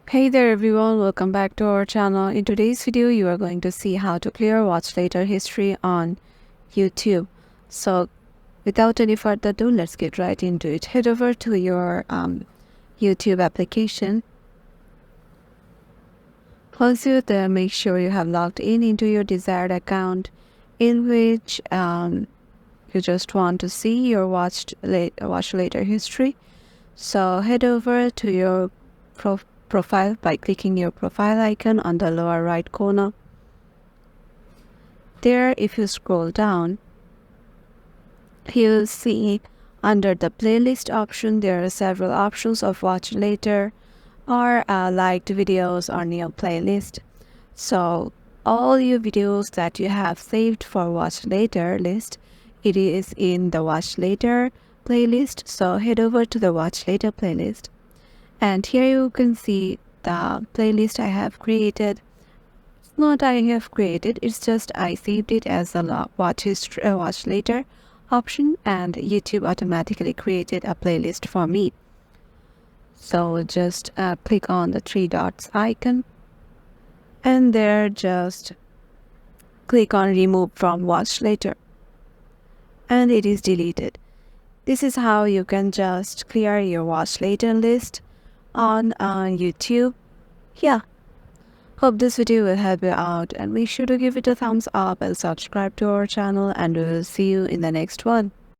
Hey there everyone, welcome back to our channel. In today's video, you are going to see how to clear watch later history on YouTube. So without any further ado, let's get right into it. Head over to your YouTube application. Once you're there, make sure you have logged in into your desired account in which you just want to see your watch later history. So head over to your profile by clicking your profile icon on the lower right corner. There, if you scroll down, you'll see under the playlist option there are several options of watch later or liked videos or new playlist. So all your videos that you have saved for watch later list, it is in the watch later playlist. So head over to the watch later playlist, and here you can see the playlist I have created. It's not I have created, it's just I saved it as a watch later option, and YouTube automatically created a playlist for me. So just click on the three dots icon, and there just click on remove from watch later, and it is deleted. This is how you can just clear your watch later list on YouTube. Yeah, hope this video will help you out, and make sure to give it a thumbs up and subscribe to our channel, and we will see you in the next one.